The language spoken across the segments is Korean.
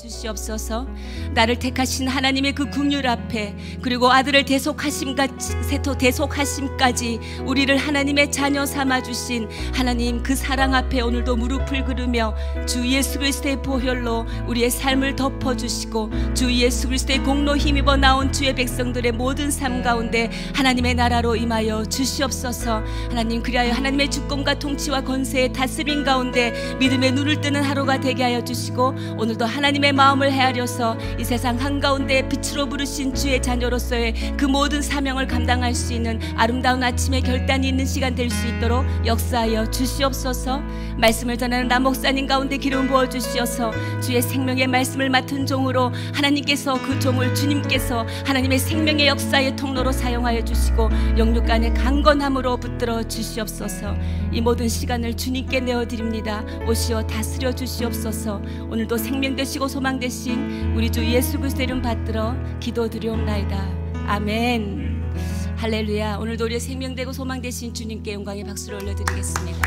주시옵소서. 나를 택하신 하나님의 그 긍휼 앞에, 그리고 아들을 대속하심까지 우리를 하나님의 자녀 삼아주신 하나님 그 사랑 앞에 오늘도 무릎을 꿇으며 주 예수 그리스도의 보혈로 우리의 삶을 덮어주시고 주 예수 그리스도의 공로 힘입어 나온 주의 백성들의 모든 삶 가운데 하나님의 나라로 임하여 주시옵소서. 하나님, 그리하여 하나님의 주권과 통치와 권세의 다스림 가운데 믿음의 눈을 뜨는 하루가 되게 하여 주시고, 오늘도 하나님의 마음을 헤아려서 이 세상 한가운데 빛으로 부르신 주의 자녀로서의 그 모든 사명을 감당할 수 있는 아름다운 아침의 결단이 있는 시간 될 수 있도록 역사하여 주시옵소서. 말씀을 전하는 남 목사님 가운데 기름 부어 주시어서 주의 생명의 말씀을 맡은 종으로 하나님께서 그 종을 주님께서 하나님의 생명의 역사의 통로로 사용하여 주시고 영육 간의 강건함으로 붙들어 주시옵소서. 이 모든 시간을 주님께 내어드립니다. 오시어 다스려 주시옵소서. 오늘도 생명 되시고 소망 되신 우리 주 예수 그리스도의 이름 받들어 기도드리옵나이다. 아멘. 할렐루야. 오늘도 우리의 생명 되고 소망 되신 주님께 영광의 박수를 올려드리겠습니다.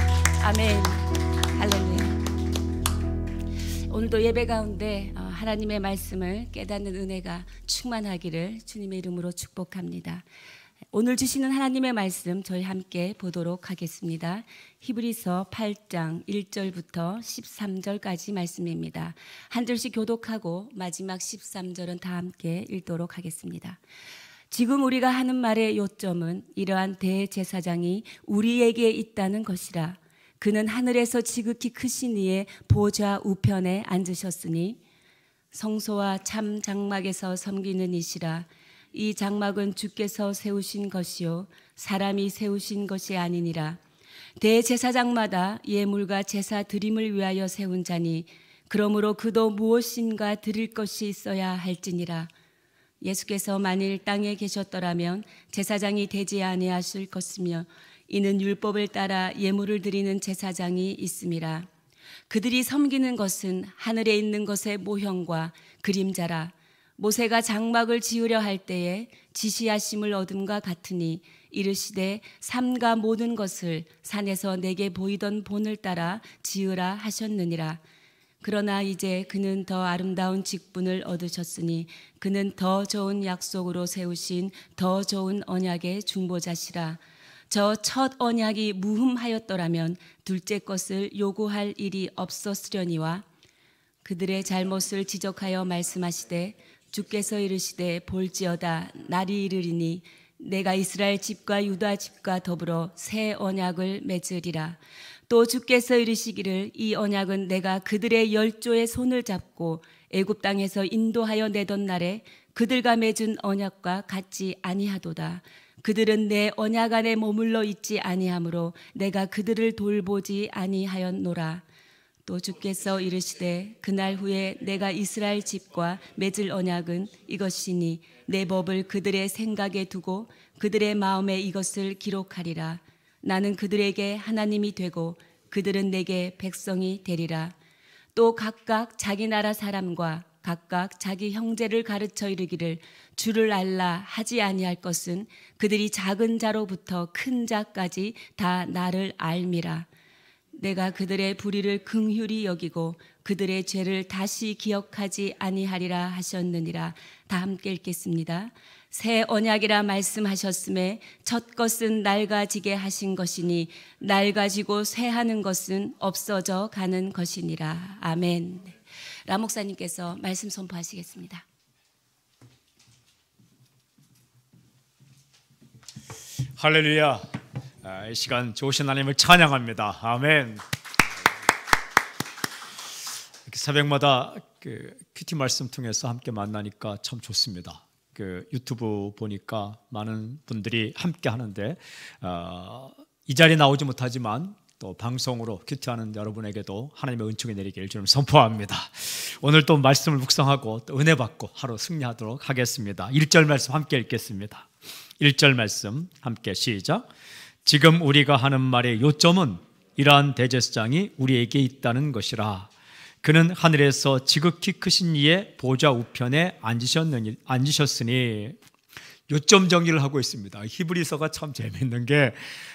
아멘. 할렐루야. 오늘도 예배 가운데 하나님의 말씀을 깨닫는 은혜가 충만하기를 주님의 이름으로 축복합니다. 오늘 주시는 하나님의 말씀 저희 함께 보도록 하겠습니다. 히브리서 8장 1절부터 13절까지 말씀입니다. 한 절씩 교독하고 마지막 13절은 다 함께 읽도록 하겠습니다. 지금 우리가 하는 말의 요점은 이러한 대제사장이 우리에게 있다는 것이라. 그는 하늘에서 지극히 크신 이의 보좌 우편에 앉으셨으니 성소와 참 장막에서 섬기는 이시라. 이 장막은 주께서 세우신 것이요 사람이 세우신 것이 아니니라. 대제사장마다 예물과 제사 드림을 위하여 세운 자니 그러므로 그도 무엇인가 드릴 것이 있어야 할지니라. 예수께서 만일 땅에 계셨더라면 제사장이 되지 아니하실 것이며 이는 율법을 따라 예물을 드리는 제사장이 있음이라. 그들이 섬기는 것은 하늘에 있는 것의 모형과 그림자라. 모세가 장막을 지으려 할 때에 지시하심을 얻음과 같으니 이르시되 삼가 모든 것을 산에서 내게 보이던 본을 따라 지으라 하셨느니라. 그러나 이제 그는 더 아름다운 직분을 얻으셨으니 그는 더 좋은 약속으로 세우신 더 좋은 언약의 중보자시라. 저 첫 언약이 무흠하였더라면 둘째 것을 요구할 일이 없었으려니와 그들의 잘못을 지적하여 말씀하시되 주께서 이르시되 볼지어다 날이 이르리니 내가 이스라엘 집과 유다 집과 더불어 새 언약을 맺으리라. 또 주께서 이르시기를 이 언약은 내가 그들의 열조의 손을 잡고 애굽 땅에서 인도하여 내던 날에 그들과 맺은 언약과 같지 아니하도다. 그들은 내 언약 안에 머물러 있지 아니하므로 내가 그들을 돌보지 아니하였노라. 또 주께서 이르시되 그날 후에 내가 이스라엘 집과 맺을 언약은 이것이니 내 법을 그들의 생각에 두고 그들의 마음에 이것을 기록하리라. 나는 그들에게 하나님이 되고 그들은 내게 백성이 되리라. 또 각각 자기 나라 사람과 각각 자기 형제를 가르쳐 이르기를 주를 알라 하지 아니할 것은 그들이 작은 자로부터 큰 자까지 다 나를 알미라. 내가 그들의 불의를 긍휼히 여기고 그들의 죄를 다시 기억하지 아니하리라 하셨느니라. 다 함께 읽겠습니다. 새 언약이라 말씀하셨음에 첫 것은 낡아지게 하신 것이니 낡아지고 쇠하는 것은 없어져 가는 것이니라. 아멘. 라 목사님께서 말씀 선포하시겠습니다. 할렐루야. 이 시간 좋으신 하나님을 찬양합니다. 아멘. 이렇게 새벽마다 큐티 말씀 통해서 함께 만나니까 참 좋습니다. 유튜브 보니까 많은 분들이 함께 하는데 이 자리에 나오지 못하지만 또 방송으로 큐티하는 여러분에게도 하나님의 은총이 내리기를 주님 선포합니다. 오늘 또 말씀을 묵상하고 또 은혜 받고 하루 승리하도록 하겠습니다. 1절 말씀 함께 읽겠습니다. 1절 말씀 함께 시작. 지금 우리가 하는 말의 요점은 이러한 대제사장이 우리에게 있다는 것이라. 그는 하늘에서 지극히 크신 이의 보좌 우편에 앉으셨으니. 요점 정리를 하고 있습니다. 히브리서가 참 재미있는 게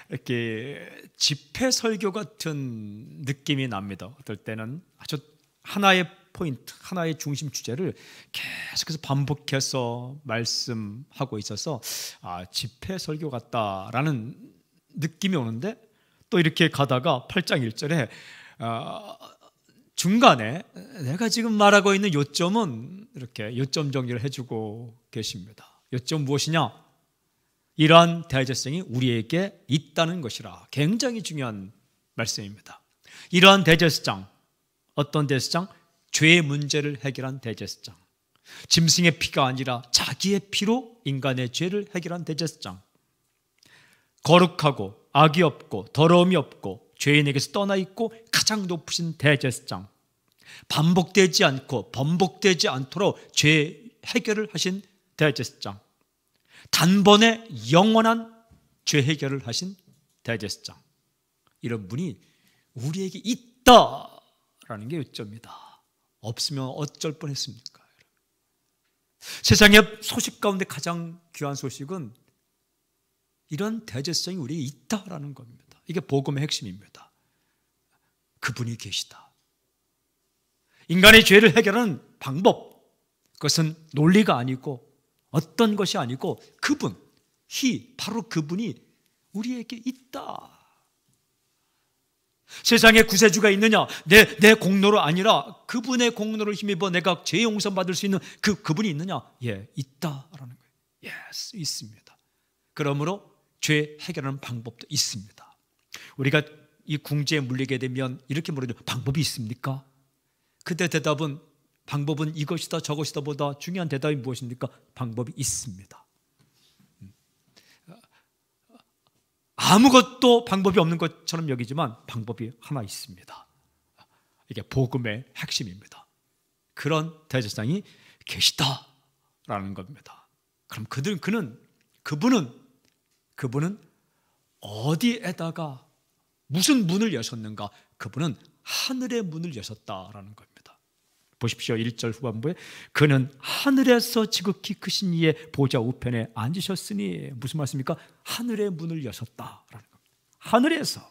이렇게 집회 설교 같은 느낌이 납니다. 어떨 때는 아주 하나의 포인트, 하나의 중심 주제를 계속해서 반복해서 말씀하고 있어서 집회 설교 같다라는 느낌이 오는데, 또 이렇게 가다가 8장 1절에 중간에 내가 지금 말하고 있는 요점은 이렇게 요점 정리를 해주고 계십니다. 요점 무엇이냐? 이러한 대제성이 우리에게 있다는 것이라. 굉장히 중요한 말씀입니다. 이러한 대제사장, 어떤 대제사장? 죄의 문제를 해결한 대제사장. 짐승의 피가 아니라 자기의 피로 인간의 죄를 해결한 대제사장. 거룩하고 악이 없고 더러움이 없고 죄인에게서 떠나 있고 가장 높으신 대제사장. 반복되지 않고 번복되지 않도록 죄 해결을 하신 대제사장. 단번에 영원한 죄 해결을 하신 대제사장. 이런 분이 우리에게 있다라는 게 요점이다. 없으면 어쩔 뻔했습니까? 세상의 소식 가운데 가장 귀한 소식은 이런 대제성이 우리에게 있다라는 겁니다. 이게 복음의 핵심입니다. 그분이 계시다. 인간의 죄를 해결하는 방법, 그것은 논리가 아니고 어떤 것이 아니고 그분, 바로 그분이 우리에게 있다. 세상에 구세주가 있느냐? 내 공로로 아니라 그분의 공로를 힘입어 내가 죄 용서 받을 수 있는 그분이 있느냐? 예, 있다라는 거예요. 예스, 있습니다. 그러므로 죄 해결하는 방법도 있습니다. 우리가 이 궁지에 물리게 되면 이렇게 물어도 방법이 있습니까? 그때 대답은 방법은 이것이다 저것이다 보다 중요한 대답이 무엇입니까? 방법이 있습니다. 아무것도 방법이 없는 것처럼 여기지만 방법이 하나 있습니다. 이게 복음의 핵심입니다. 그런 대제사장이 계시다라는 겁니다. 그럼 그분은 어디에다가 무슨 문을 여셨는가? 그분은 하늘의 문을 여셨다라는 겁니다. 보십시오. 1절 후반부에 그는 하늘에서 지극히 크신 이의 보좌 우편에 앉으셨으니, 무슨 말씀입니까? 하늘의 문을 여셨다라는 겁니다. 하늘에서.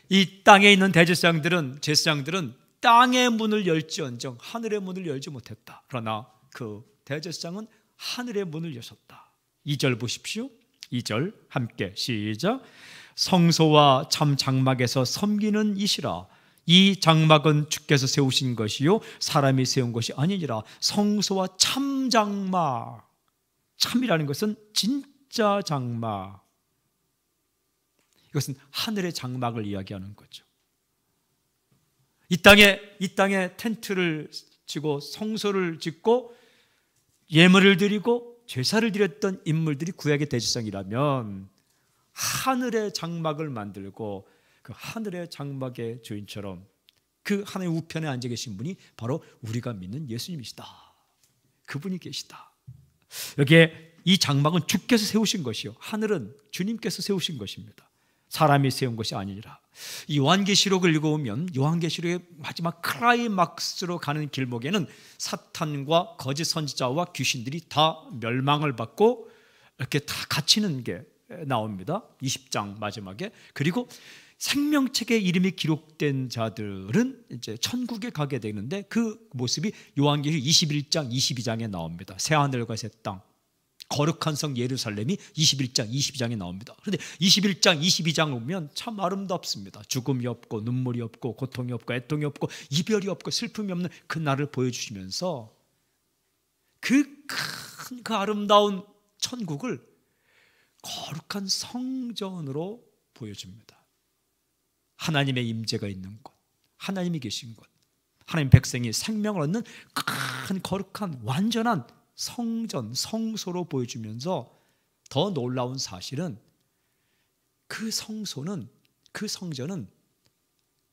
이 땅에 있는 제사장들은 땅의 문을 열지언정 하늘의 문을 열지 못했다. 그러나 그 대제사장은 하늘의 문을 여셨다. 2절 보십시오. 2절 함께 시작. 성소와 참 장막에서 섬기는 이시라. 이 장막은 주께서 세우신 것이요 사람이 세운 것이 아니니라. 성소와 참 장막, 참이라는 것은 진짜 장막, 이것은 하늘의 장막을 이야기하는 거죠. 이 땅에 텐트를 치고 성소를 짓고 예물을 드리고 제사를 드렸던 인물들이 구약의 대제사장이라면 하늘의 장막을 만들고 그 하늘의 장막의 주인처럼 그 하늘의 우편에 앉아 계신 분이 바로 우리가 믿는 예수님이시다. 그분이 계시다. 여기에 이 장막은 주께서 세우신 것이요 하늘은 주님께서 세우신 것입니다. 사람이 세운 것이 아니라. 이 요한계시록을 읽어보면 요한계시록의 마지막 클라이막스로 가는 길목에는 사탄과 거짓 선지자와 귀신들이 다 멸망을 받고 이렇게 다 갇히는 게 나옵니다. 20장 마지막에. 그리고 생명책에 이름이 기록된 자들은 이제 천국에 가게 되는데 그 모습이 요한계시록 21장 22장에 나옵니다. 새하늘과 새 땅, 거룩한 성 예루살렘이 21장 22장에 나옵니다. 그런데 21장 22장 보면 참 아름답습니다. 죽음이 없고 눈물이 없고 고통이 없고 애통이 없고 이별이 없고 슬픔이 없는 그 날을 보여주시면서 그 큰 그 아름다운 천국을 거룩한 성전으로 보여줍니다. 하나님의 임재가 있는 곳, 하나님이 계신 곳, 하나님 백성이 생명을 얻는 큰 거룩한 완전한 성전, 성소로 보여주면서 더 놀라운 사실은 그 성전은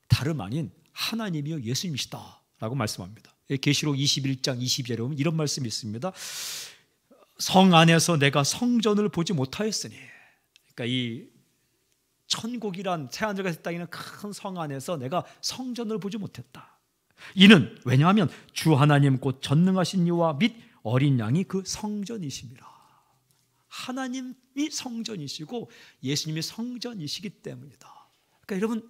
다름 아닌 하나님이요 예수님이시다 라고 말씀합니다. 계시록 21장 22절에 보면 이런 말씀이 있습니다. 성 안에서 내가 성전을 보지 못하였으니, 그러니까 이 천국이란 새하늘과 새 땅이라는 큰 성 안에서 내가 성전을 보지 못했다. 이는 왜냐하면 주 하나님 곧 전능하신 이와 및 어린 양이 그 성전이십니다. 하나님이 성전이시고 예수님이 성전이시기 때문이다. 그러니까 여러분,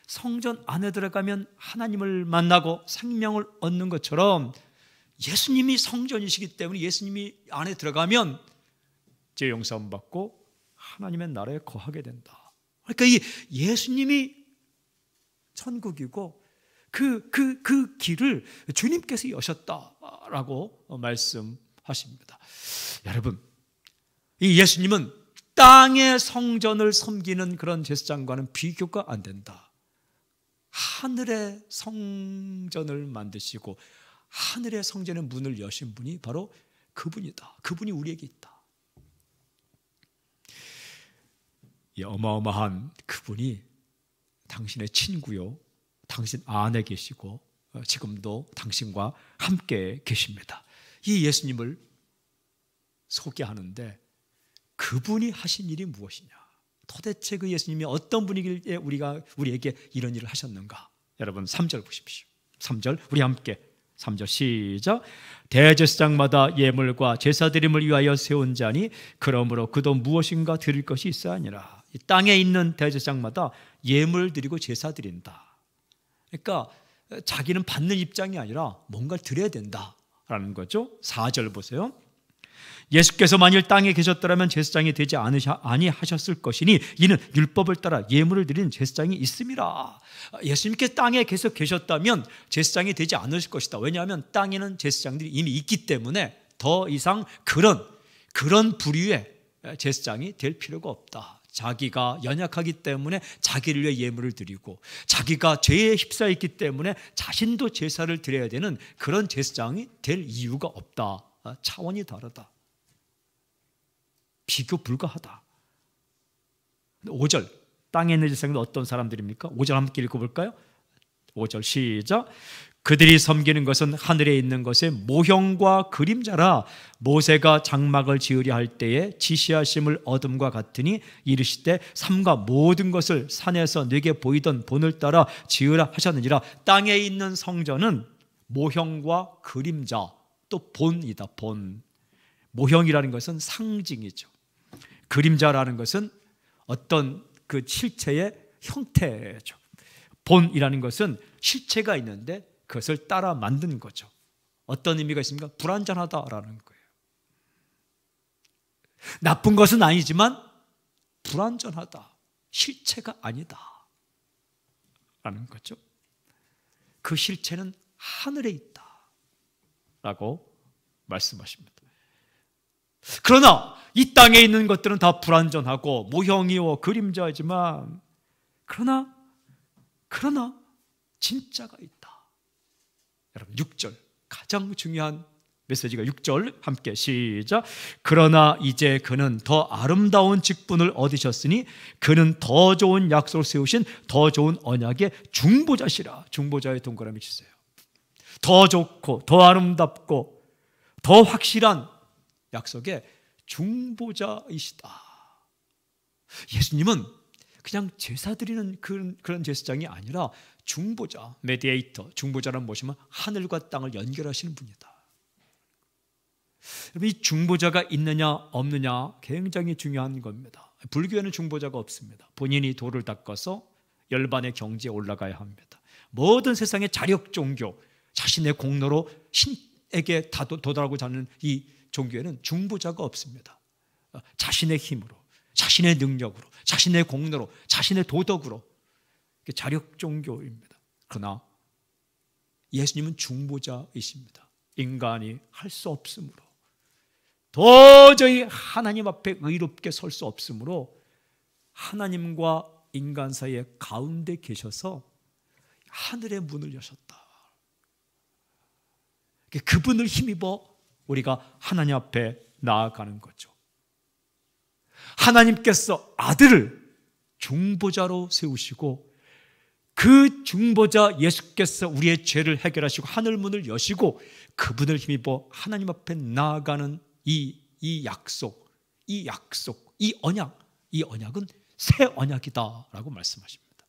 성전 안에 들어가면 하나님을 만나고 생명을 얻는 것처럼 예수님이 성전이시기 때문에 예수님이 안에 들어가면 죄 용서함 받고 하나님의 나라에 거하게 된다. 그러니까 이 예수님이 천국이고 그 길을 주님께서 여셨다라고 말씀하십니다. 여러분, 이 예수님은 땅의 성전을 섬기는 그런 제사장과는 비교가 안 된다. 하늘의 성전을 만드시고 하늘의 성전의 문을 여신 분이 바로 그분이다. 그분이 우리에게 있다. 이 어마어마한 그분이 당신의 친구요, 당신 안에 계시고 지금도 당신과 함께 계십니다. 이 예수님을 소개하는데 그분이 하신 일이 무엇이냐? 도대체 그 예수님이 어떤 분이길래 우리에게 이런 일을 하셨는가? 여러분 3절 보십시오. 3절 우리 함께 3절 시작. 대제사장마다 예물과 제사드림을 위하여 세운 자니 그러므로 그도 무엇인가 드릴 것이 있어야 하니라. 이 땅에 있는 대제사장마다 예물 드리고 제사 드린다. 그러니까 자기는 받는 입장이 아니라 뭔가를 드려야 된다라는 거죠. 4절 보세요. 예수께서 만일 땅에 계셨더라면 제사장이 되지 아니하셨을 것이니 이는 율법을 따라 예물을 드리는 제사장이 있음이라. 예수님께서 땅에 계속 계셨다면 제사장이 되지 않으실 것이다. 왜냐하면 땅에는 제사장들이 이미 있기 때문에 더 이상 그런 부류의 제사장이 될 필요가 없다. 자기가 연약하기 때문에 자기를 위해 예물을 드리고 자기가 죄에 휩싸였기 때문에 자신도 제사를 드려야 되는 그런 제사장이 될 이유가 없다. 차원이 다르다. 비교 불가하다. 5절 땅에 있는 제사장은 어떤 사람들입니까? 5절 함께 읽어볼까요? 5절 시작. 그들이 섬기는 것은 하늘에 있는 것의 모형과 그림자라. 모세가 장막을 지으려 할 때에 지시하심을 얻음과 같으니 이르시되 삼가 모든 것을 산에서 네게 보이던 본을 따라 지으라 하셨느니라. 땅에 있는 성전은 모형과 그림자, 또 본이다. 본. 모형이라는 것은 상징이죠. 그림자라는 것은 어떤 그 실체의 형태죠. 본이라는 것은 실체가 있는데 그것을 따라 만든 거죠. 어떤 의미가 있습니까? 불완전하다라는 거예요. 나쁜 것은 아니지만 불완전하다. 실체가 아니다 라는 거죠. 그 실체는 하늘에 있다 라고 말씀하십니다. 그러나 이 땅에 있는 것들은 다 불완전하고 모형이요 그림자이지만 그러나 진짜가 있다. 여러분 6절 가장 중요한 메시지가 6절 함께 시작. 그러나 이제 그는 더 아름다운 직분을 얻으셨으니 그는 더 좋은 약속을 세우신 더 좋은 언약의 중보자시라. 중보자의 동그라미 치세요. 더 좋고 더 아름답고 더 확실한 약속의 중보자이시다. 예수님은 그냥 제사 드리는 그런 제사장이 아니라 중보자, 메디에이터, 중보자란 무엇이면 하늘과 땅을 연결하시는 분이다. 이 중보자가 있느냐 없느냐 굉장히 중요한 겁니다. 불교에는 중보자가 없습니다. 본인이 돌을 닦아서 열반의 경지에 올라가야 합니다. 모든 세상의 자력 종교, 자신의 공로로 신에게 도달하고자 하는 이 종교에는 중보자가 없습니다. 자신의 힘으로, 자신의 능력으로, 자신의 공로로, 자신의 도덕으로 자력 종교입니다. 그러나 예수님은 중보자이십니다. 인간이 할 수 없으므로, 도저히 하나님 앞에 의롭게 설 수 없으므로 하나님과 인간 사이의 가운데 계셔서 하늘의 문을 여셨다. 그분을 힘입어 우리가 하나님 앞에 나아가는 거죠. 하나님께서 아들을 중보자로 세우시고 그 중보자 예수께서 우리의 죄를 해결하시고 하늘문을 여시고 그분을 힘입어 하나님 앞에 나아가는 이 약속, 이 언약은 새 언약이다라고 말씀하십니다.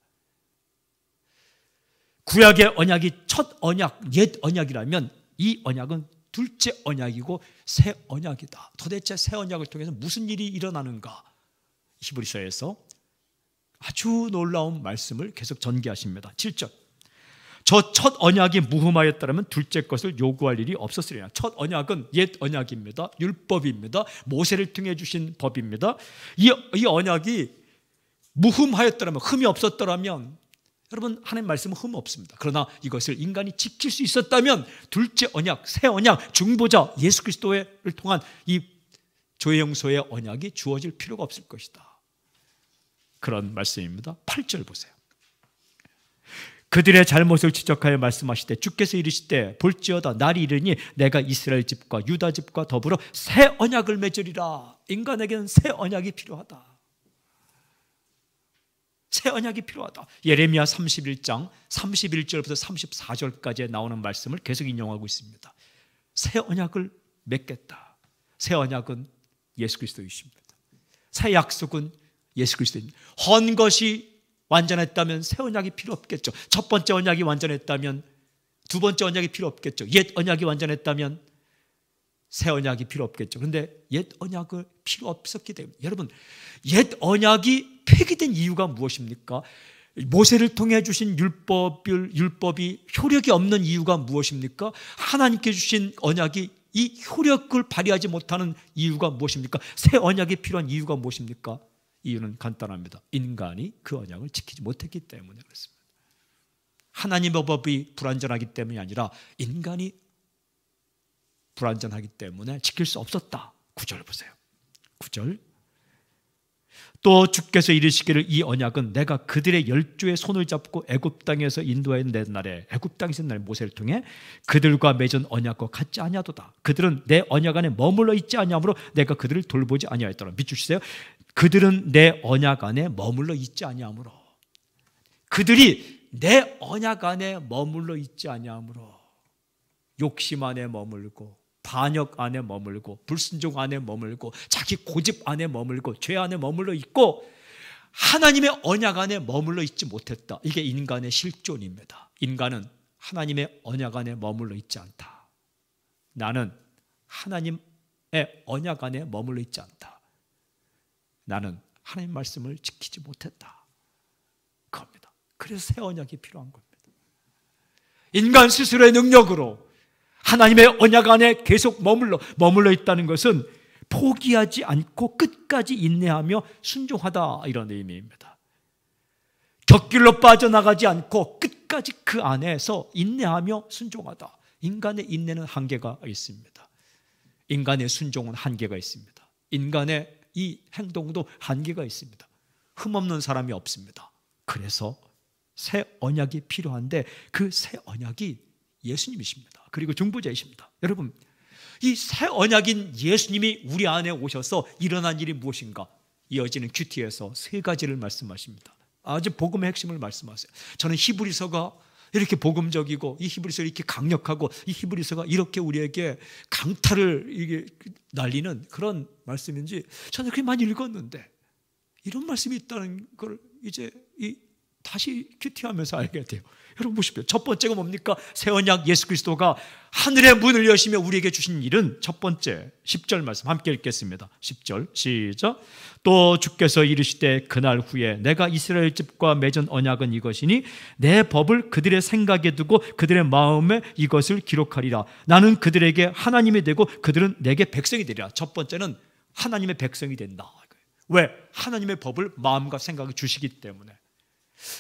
구약의 언약이 첫 언약, 옛 언약이라면 이 언약은 둘째 언약이고 새 언약이다. 도대체 새 언약을 통해서 무슨 일이 일어나는가? 히브리서에서 아주 놀라운 말씀을 계속 전개하십니다. 7절. 저 첫 언약이 무흠하였더라면 둘째 것을 요구할 일이 없었으리라. 첫 언약은 옛 언약입니다. 율법입니다. 모세를 통해 주신 법입니다. 이 언약이 무흠하였더라면, 흠이 없었더라면, 여러분 하나님 말씀은 흠 없습니다. 그러나 이것을 인간이 지킬 수 있었다면 둘째 언약, 새 언약, 중보자 예수 그리스도를 통한 이 죄 용서의 언약이 주어질 필요가 없을 것이다. 그런 말씀입니다. 8절 보세요. 그들의 잘못을 지적하여 말씀하시되 주께서 이르시되 볼지어다 날이 이르니 내가 이스라엘 집과 유다 집과 더불어 새 언약을 맺으리라. 인간에게는 새 언약이 필요하다. 새 언약이 필요하다. 예레미야 31장 31절부터 34절까지 나오는 말씀을 계속 인용하고 있습니다. 새 언약을 맺겠다. 새 언약은 예수 그리스도이십니다. 새 약속은 예수 그리스도입니다. 헌 것이 완전했다면 새 언약이 필요 없겠죠. 첫 번째 언약이 완전했다면 두 번째 언약이 필요 없겠죠. 옛 언약이 완전했다면 새 언약이 필요 없겠죠. 그런데 옛 언약은 필요 없었기 때문에, 여러분 옛 언약이 폐기된 이유가 무엇입니까? 모세를 통해 주신 율법이 효력이 없는 이유가 무엇입니까? 하나님께 주신 언약이 이 효력을 발휘하지 못하는 이유가 무엇입니까? 새 언약이 필요한 이유가 무엇입니까? 이유는 간단합니다. 인간이 그 언약을 지키지 못했기 때문에 그렇습니다. 하나님의 법이 불완전하기 때문이 아니라 인간이 불완전하기 때문에 지킬 수 없었다. 9절 보세요. 9절. 또 주께서 이르시기를 이 언약은 내가 그들의 열조의 손을 잡고 애굽 땅에서 인도해 낸 날에, 애굽 땅에서 낸 모세를 통해 그들과 맺은 언약과 같지 아니하도다. 그들은 내 언약 안에 머물러 있지 아니하므로 내가 그들을 돌보지 아니하였더라. 밑주시세요. 그들은 내 언약 안에 머물러 있지 아니하므로, 그들이 내 언약 안에 머물러 있지 아니하므로, 욕심 안에 머물고 반역 안에 머물고 불순종 안에 머물고 자기 고집 안에 머물고 죄 안에 머물러 있고 하나님의 언약 안에 머물러 있지 못했다. 이게 인간의 실존입니다. 인간은 하나님의 언약 안에 머물러 있지 않다. 나는 하나님의 언약 안에 머물러 있지 않다. 나는 하나님 말씀을 지키지 못했다. 그겁니다. 그래서 새 언약이 필요한 겁니다. 인간 스스로의 능력으로 하나님의 언약 안에 계속 머물러 있다는 것은 포기하지 않고 끝까지 인내하며 순종하다, 이런 의미입니다. 곁길로 빠져나가지 않고 끝까지 그 안에서 인내하며 순종하다. 인간의 인내는 한계가 있습니다. 인간의 순종은 한계가 있습니다. 인간의 이 행동도 한계가 있습니다. 흠없는 사람이 없습니다. 그래서 새 언약이 필요한데 그 새 언약이 예수님이십니다. 그리고 중보자이십니다. 여러분, 이 새 언약인 예수님이 우리 안에 오셔서 일어난 일이 무엇인가? 이어지는 큐티에서 세 가지를 말씀하십니다. 아주 복음의 핵심을 말씀하세요. 저는 히브리서가 이렇게 복음적이고 이 히브리서가 이렇게 강력하고 이 히브리서가 이렇게 우리에게 강타를 이게 날리는 그런 말씀인지 저는 그렇게 많이 읽었는데 이런 말씀이 있다는 걸 이제 다시 큐티하면서 알게 돼요. 여러분 보십시오. 첫 번째가 뭡니까? 새 언약 예수 그리스도가 하늘의 문을 여시며 우리에게 주신 일은 첫 번째 10절 말씀 함께 읽겠습니다. 10절 시작. 또 주께서 이르시되 그날 후에 내가 이스라엘 집과 맺은 언약은 이것이니 내 법을 그들의 생각에 두고 그들의 마음에 이것을 기록하리라. 나는 그들에게 하나님이 되고 그들은 내게 백성이 되리라. 첫 번째는 하나님의 백성이 된다. 왜? 하나님의 법을 마음과 생각에 주시기 때문에.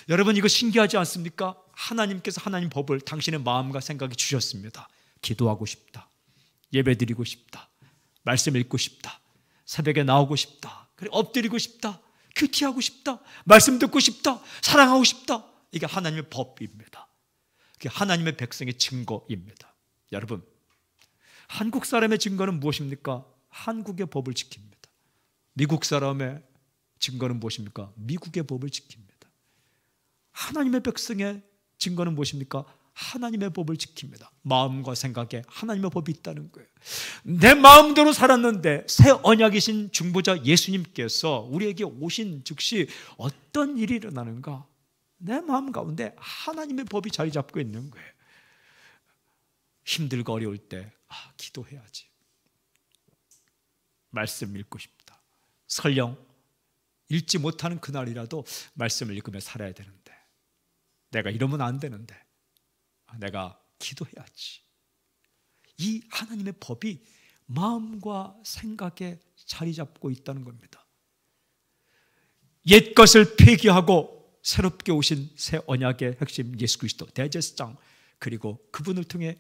여러분 이거 신기하지 않습니까? 하나님께서 하나님 법을 당신의 마음과 생각에 주셨습니다. 기도하고 싶다, 예배드리고 싶다, 말씀 읽고 싶다, 새벽에 나오고 싶다, 그래 엎드리고 싶다, 큐티하고 싶다, 말씀 듣고 싶다, 사랑하고 싶다. 이게 하나님의 법입니다. 이게 하나님의 백성의 증거입니다. 여러분, 한국 사람의 증거는 무엇입니까? 한국의 법을 지킵니다. 미국 사람의 증거는 무엇입니까? 미국의 법을 지킵니다. 하나님의 백성의 증거는 무엇입니까? 하나님의 법을 지킵니다. 마음과 생각에 하나님의 법이 있다는 거예요. 내 마음대로 살았는데 새 언약이신 중보자 예수님께서 우리에게 오신 즉시 어떤 일이 일어나는가? 내 마음 가운데 하나님의 법이 자리 잡고 있는 거예요. 힘들고 어려울 때 기도해야지. 말씀 읽고 싶다. 설령 읽지 못하는 그날이라도 말씀을 읽으며 살아야 되는데, 내가 이러면 안 되는데, 내가 기도해야지. 이 하나님의 법이 마음과 생각에 자리 잡고 있다는 겁니다. 옛 것을 폐기하고 새롭게 오신 새 언약의 핵심 예수 그리스도 대제사장, 그리고 그분을 통해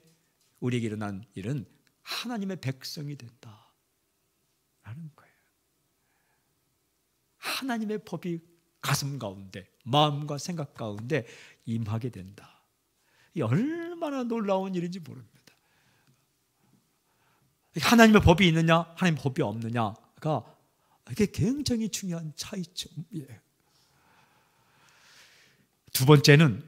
우리에게 일어난 일은 하나님의 백성이 된다라는 거예요. 하나님의 법이 가슴 가운데, 마음과 생각 가운데 임하게 된다. 이 얼마나 놀라운 일인지 모릅니다. 하나님의 법이 있느냐, 하나님의 법이 없느냐가 이게 굉장히 중요한 차이점이에요. 두 번째는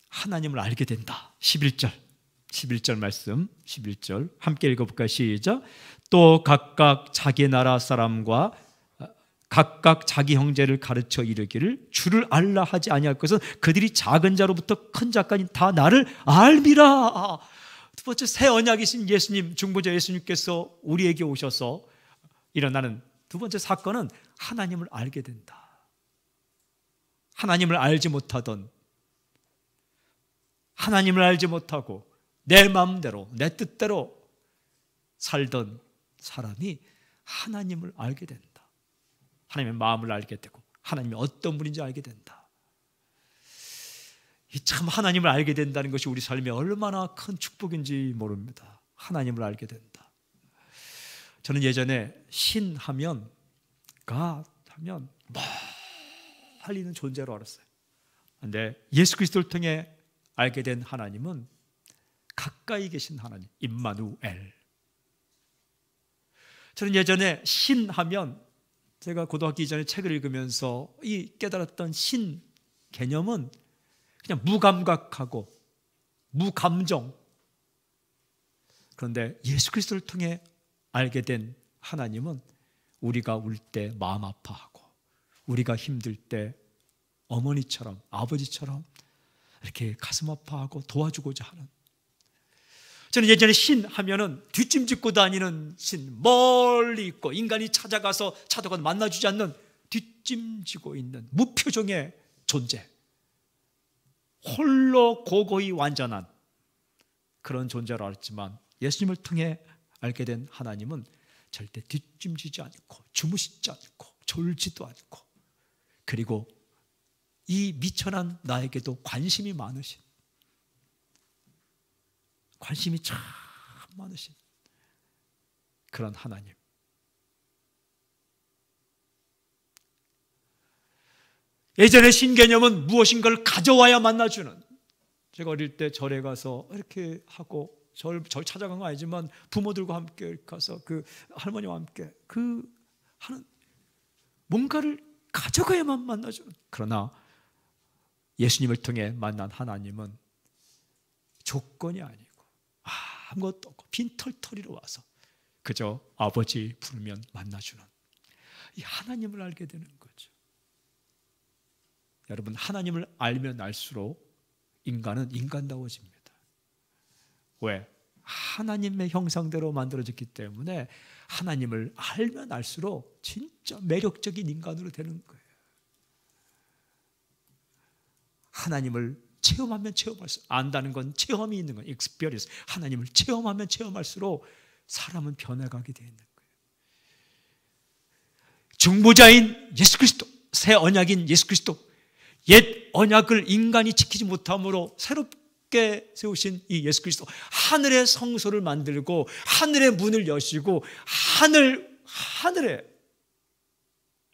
하나님을 알게 된다. 11절 말씀, 11절 함께 읽어볼까요? 시작. 또 각각 자기 나라 사람과 각각 자기 형제를 가르쳐 이르기를 주를 알라 하지 아니할 것은 그들이 작은 자로부터 큰 자까지 다 나를 알미라. 두 번째, 새 언약이신 예수님, 중보자 예수님께서 우리에게 오셔서 일어나는 두 번째 사건은 하나님을 알게 된다. 하나님을 알지 못하던, 하나님을 알지 못하고 내 마음대로, 내 뜻대로 살던 사람이 하나님을 알게 된다. 하나님의 마음을 알게 되고 하나님이 어떤 분인지 알게 된다. 참 하나님을 알게 된다는 것이 우리 삶에 얼마나 큰 축복인지 모릅니다. 하나님을 알게 된다. 저는 예전에 신 하면, 가 하면 멀리 있는 존재로 알았어요. 그런데 예수 그리스도를 통해 알게 된 하나님은 가까이 계신 하나님, 임마누엘. 저는 예전에 신 하면, 제가 고등학교 이전에 책을 읽으면서 이 깨달았던 신 개념은 그냥 무감각하고 무감정. 그런데 예수 그리스도를 통해 알게 된 하나님은 우리가 울 때 마음 아파하고, 우리가 힘들 때 어머니처럼, 아버지처럼 이렇게 가슴 아파하고 도와주고자 하는. 저는 예전에 신 하면은 뒷짐짓고 다니는 신, 멀리 있고 인간이 찾아가도 만나주지 않는 뒷짐지고 있는 무표정의 존재, 홀로 고고히 완전한 그런 존재로 알았지만, 예수님을 통해 알게 된 하나님은 절대 뒷짐지지 않고 주무시지 않고 졸지도 않고, 그리고 이 미천한 나에게도 관심이 많으신, 관심이 참 많으신 그런 하나님. 예전의 신개념은 무엇인가를 가져와야 만나주는, 제가 어릴 때 절에 가서 이렇게 하고, 절 찾아간 건 아니지만 부모들과 함께 가서 그 할머니와 함께 그 하는, 뭔가를 가져가야만 만나주는. 그러나 예수님을 통해 만난 하나님은 조건이 아니고 아무것도 없고 빈털터리로 와서 그저 아버지 부르면 만나주는 이 하나님을 알게 되는 거죠. 여러분, 하나님을 알면 알수록 인간은 인간다워집니다. 왜? 하나님의 형상대로 만들어졌기 때문에 하나님을 알면 알수록 진짜 매력적인 인간으로 되는 거예요. 하나님을 체험하면 체험할수록, 안다는 건 체험이 있는 건 experience. 하나님을 체험하면 체험할수록 사람은 변해가게 되어 있는 거예요. 중보자인 예수 그리스도, 새 언약인 예수 그리스도, 옛 언약을 인간이 지키지 못함으로 새롭게 세우신 이 예수 그리스도, 하늘의 성소를 만들고 하늘의 문을 여시고 하늘의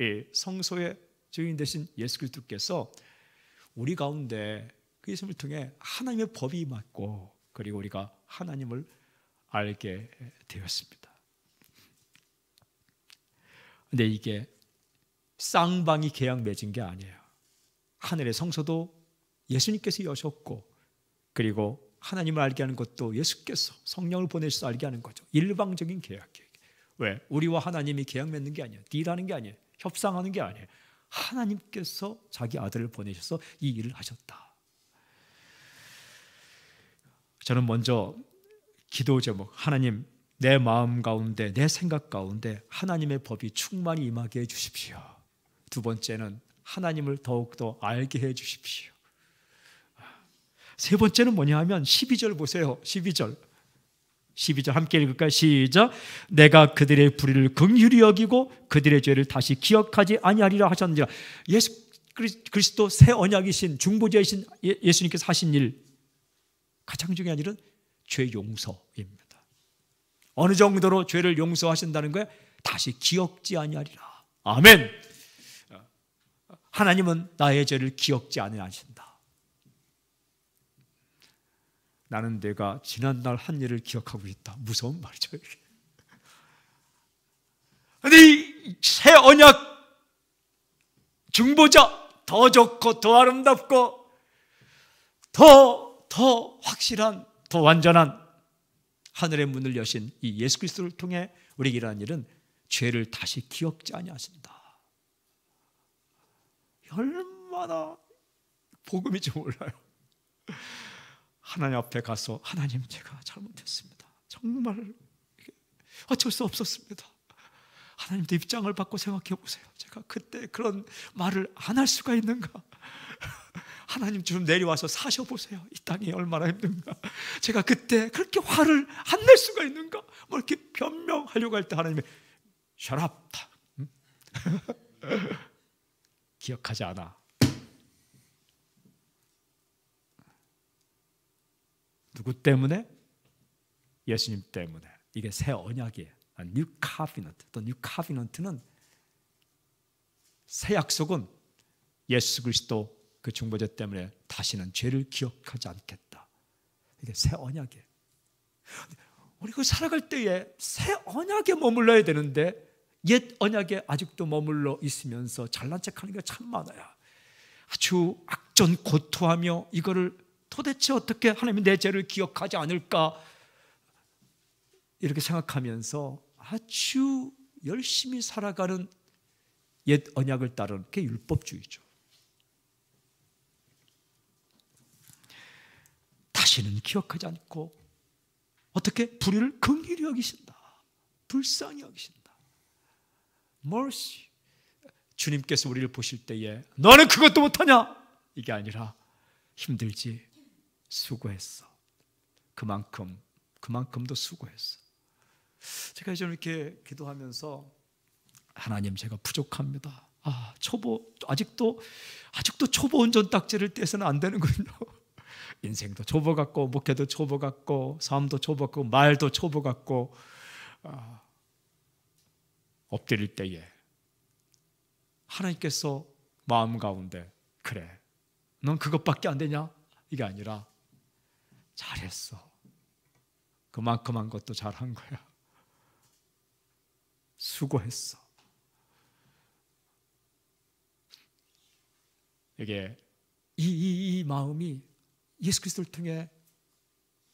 이 성소의 주인 되신 예수 그리스도께서 우리 가운데 그 예수님을 통해 하나님의 법이 임했고, 그리고 우리가 하나님을 알게 되었습니다. 그런데 이게 쌍방이 계약 맺은 게 아니에요. 하늘의 성소도 예수님께서 여셨고, 그리고 하나님을 알게 하는 것도 예수께서 성령을 보내셔서 알게 하는 거죠. 일방적인 계약이에요. 왜? 우리와 하나님이 계약 맺는 게 아니에요. 딜하는 게 아니에요. 협상하는 게 아니에요. 하나님께서 자기 아들을 보내셔서 이 일을 하셨다. 저는 먼저 기도 제목, 하나님, 내 마음 가운데, 내 생각 가운데 하나님의 법이 충만히 임하게 해 주십시오. 두 번째는 하나님을 더욱더 알게 해 주십시오. 세 번째는 뭐냐 하면 12절 보세요. 12절 함께 읽을까요? 시작. 내가 그들의 불의를 긍휼히 여기고 그들의 죄를 다시 기억하지 아니하리라 하셨느니라. 예수 그리스도 새 언약이신 중보자이신 예수님께서 하신 일, 가장 중요한 일은 죄 용서입니다. 어느 정도로 죄를 용서하신다는 거예요? 다시 기억지 아니하리라. 아멘. 하나님은 나의 죄를 기억지 아니하신다. 나는 내가 지난날 한 일을 기억하고 있다. 무서운 말이죠. 그런데 새 언약 중보자, 더 좋고 더 아름답고 더 확실한, 더 완전한 하늘의 문을 여신 이 예수 그리스도를 통해 우리에게 일어난 일은 죄를 다시 기억지 아니하신다. 얼마나 복음인지 몰라요. 하나님 앞에 가서 하나님, 제가 잘못했습니다. 정말 어쩔 수 없었습니다. 하나님도 입장을 받고 생각해 보세요. 제가 그때 그런 말을 안 할 수가 있는가? 하나님 좀 내려와서 사셔보세요. 이 땅이 얼마나 힘든가? 제가 그때 그렇게 화를 안 낼 수가 있는가? 뭐 이렇게 변명하려고 할 때 하나님이 Shut up. 기억하지 않아. 누구 때문에? 예수님 때문에. 이게 새 언약이에요. New Covenant. 또 New Covenant는 새 약속은 예수 그리스도 그 중보자 때문에 다시는 죄를 기억하지 않겠다. 이게 새 언약이에요. 우리가 살아갈 때에 새 언약에 머물러야 되는데 옛 언약에 아직도 머물러 있으면서 잘난 척하는 게 참 많아요. 아주 악전고투하며 이거를 도대체 어떻게 하나님이 내 죄를 기억하지 않을까 이렇게 생각하면서 아주 열심히 살아가는 옛 언약을 따르는 게 율법주의죠. 다시는 기억하지 않고 어떻게 불의를 긍휼히 여기신다. 불쌍히 여기신다. mercy. 주님께서 우리를 보실 때에 너는 그것도 못하냐? 이게 아니라 힘들지. 수고했어. 그만큼도 수고했어. 제가 요즘 이렇게 기도하면서 하나님, 제가 부족합니다. 아직도 초보 운전 딱지를 떼서는 안 되는군요. 인생도 초보 같고 목회도 초보 같고 삶도 초보 같고 말도 초보 같고 엎드릴 때에 하나님께서 마음 가운데 그래, 넌 그것밖에 안 되냐? 이게 아니라 잘했어. 그만큼 한 것도 잘한 거야. 수고했어. 이게 이 마음이 예수 그리스도를 통해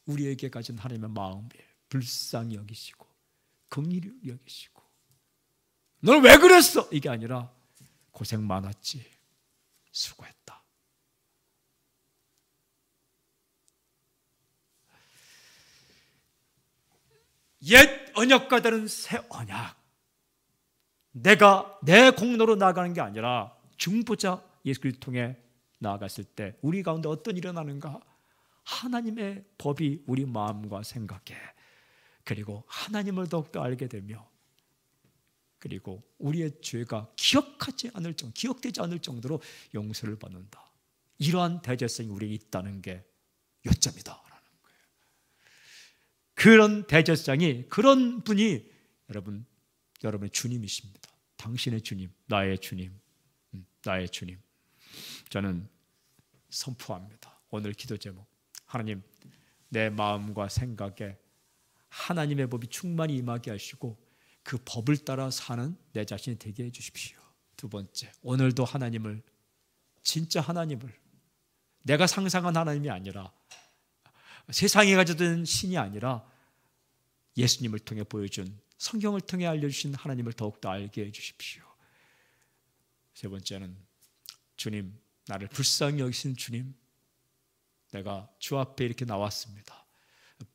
우리에게 가진 하나님의 마음이에요. 불쌍히 여기시고 긍휼히 여기시고 너는 왜 그랬어? 이게 아니라 고생 많았지. 수고했다. 옛 언약과 다른 새 언약. 내가 내 공로로 나아가는 게 아니라 중보자 예수 그리스도를 통해 나아갔을 때 우리 가운데 어떤 일이 일어나는가? 하나님의 법이 우리 마음과 생각에, 그리고 하나님을 더욱더 알게 되며, 그리고 우리의 죄가 기억되지 않을 정도로 용서를 받는다. 이러한 대제성이 우리에게 있다는 게 요점이다. 그런 대제사장이, 그런 분이 여러분의 주님이십니다. 당신의 주님, 나의 주님, 나의 주님. 저는 선포합니다. 오늘 기도 제목, 하나님, 내 마음과 생각에 하나님의 법이 충만히 임하게 하시고 그 법을 따라 사는 내 자신이 되게 해주십시오. 두 번째, 오늘도 하나님을, 진짜 하나님을, 내가 상상한 하나님이 아니라, 세상에 가져든 신이 아니라 예수님을 통해 보여준, 성경을 통해 알려주신 하나님을 더욱더 알게 해주십시오. 세 번째는, 주님, 나를 불쌍히 여기신 주님, 내가 주 앞에 이렇게 나왔습니다.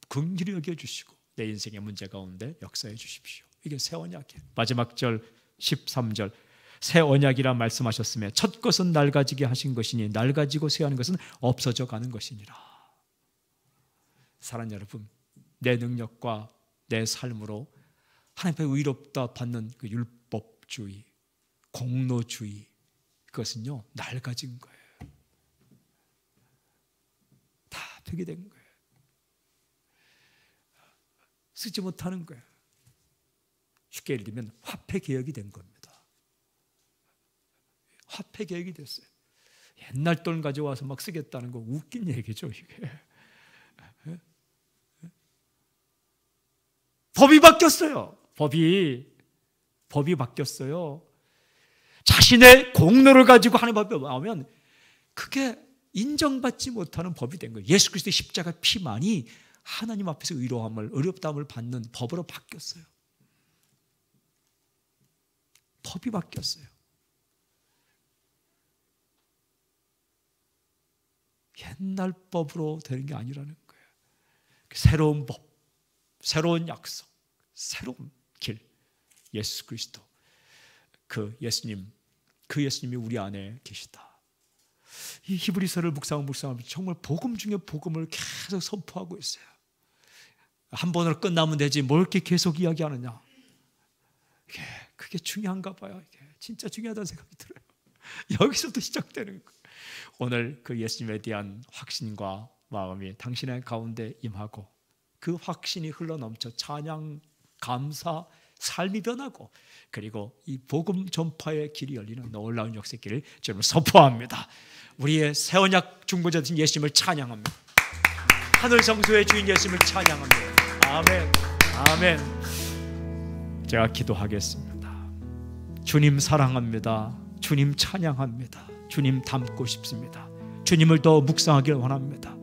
긍휼히 여겨주시고 내 인생의 문제 가운데 역사해 주십시오. 이게 새 언약이에요. 마지막 절 13절, 새 언약이라 말씀하셨으며 첫 것은 낡아지게 하신 것이니 낡아지고 새하는 것은 없어져 가는 것이니라. 사랑하는 여러분, 내 능력과 내 삶으로 하나님 앞에 의롭다 받는 그 율법주의, 공로주의, 그것은요 낡아진 거예요. 다 되게 된 거예요. 쓰지 못하는 거예요. 쉽게 예를 들면 화폐 개혁이 된 겁니다. 화폐 개혁이 됐어요. 옛날 돈 가져와서 막 쓰겠다는 거 웃긴 얘기죠, 이게. 법이 바뀌었어요. 법이 바뀌었어요. 자신의 공로를 가지고 하나님 앞에 나오면 그게 인정받지 못하는 법이 된 거예요. 예수 그리스도의 십자가 피만이 하나님 앞에서 의롭다함을 받는 법으로 바뀌었어요. 법이 바뀌었어요. 옛날 법으로 되는 게 아니라는 거예요. 새로운 법, 새로운 약속, 새로운 길, 예수 그리스도, 그 예수님이 우리 안에 계시다. 이 히브리서를 묵상하면서 정말 복음 중에 복음을 계속 선포하고 있어요. 한 번으로 끝나면 되지 뭘 이렇게 계속 이야기하느냐. 그게 중요한가 봐요. 이게 진짜 중요하다는 생각이 들어요. 여기서부터 시작되는 거예요. 오늘 그 예수님에 대한 확신과 마음이 당신의 가운데 임하고 그 확신이 흘러넘쳐 찬양, 감사, 삶이 변하고 그리고 이 복음 전파의 길이 열리는 놀라운 역사의 길을 저는 선포합니다. 우리의 새 언약 중보자 되신 예수님을 찬양합니다. 하늘 성소의 주인 예수님을 찬양합니다. 아멘. 아멘. 제가 기도하겠습니다. 주님 사랑합니다. 주님 찬양합니다. 주님 닮고 싶습니다. 주님을 더 묵상하기를 원합니다.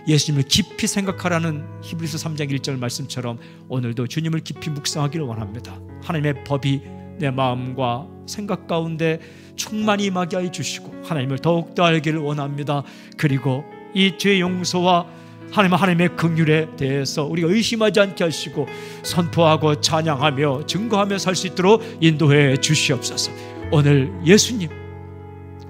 예수님을 깊이 생각하라는 히브리서 3장 1절 말씀처럼 오늘도 주님을 깊이 묵상하기를 원합니다. 하나님의 법이 내 마음과 생각 가운데 충만히 임하게 해주시고 하나님을 더욱더 알기를 원합니다. 그리고 이 죄 용서와 하나님의 긍휼에 대해서 우리가 의심하지 않게 하시고 선포하고 찬양하며 증거하며 살 수 있도록 인도해 주시옵소서. 오늘 예수님,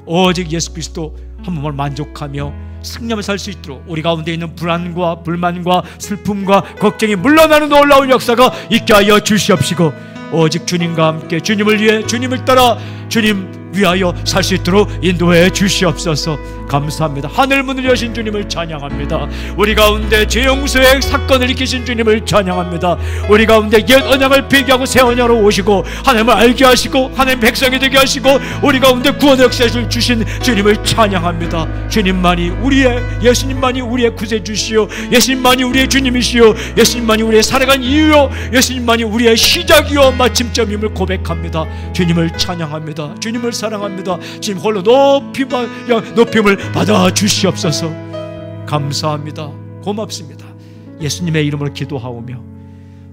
오직 예수 그리스도 한 몸을 만족하며 승리하며 살 수 있도록 우리 가운데 있는 불안과 불만과 슬픔과 걱정이 물러나는 놀라운 역사가 있게 하여 주시옵시고 오직 주님과 함께 주님을 위해 주님을 따라 주님 위하여 살 수 있도록 인도해 주시옵소서. 감사합니다. 하늘 문을 여신 주님을 찬양합니다. 우리 가운데 죄 용서의 사건을 일으키신 주님을 찬양합니다. 우리 가운데 옛 언약을 폐기하고 새 언약으로 오시고 하나님을 알게 하시고 하나님 백성이 되게 하시고 우리 가운데 구원의 역사를 주신 주님을 찬양합니다. 주님만이 예수님만이 우리의 구세주시요, 예수님만이 우리의 주님이시요, 예수님만이 우리의 살아간 이유요, 예수님만이 우리의 시작이요 마침점임을 고백합니다. 주님을 찬양합니다. 주님을 사랑합니다. 주님 홀로 높임을 받아 주시옵소서. 감사합니다. 고맙습니다. 예수님의 이름으로 기도하오며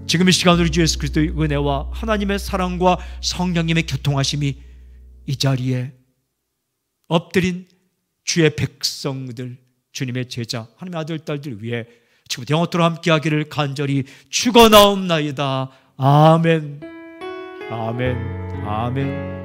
지금 이 시간 우리 주 예수 그리스도의 은혜와 하나님의 사랑과 성령님의 교통하심이 이 자리에 엎드린 주의 백성들, 주님의 제자, 하나님의 아들 딸들 위해 지금부터 영원토록 함께하기를 간절히 축원하옵나이다. 아멘. 아멘. 아멘.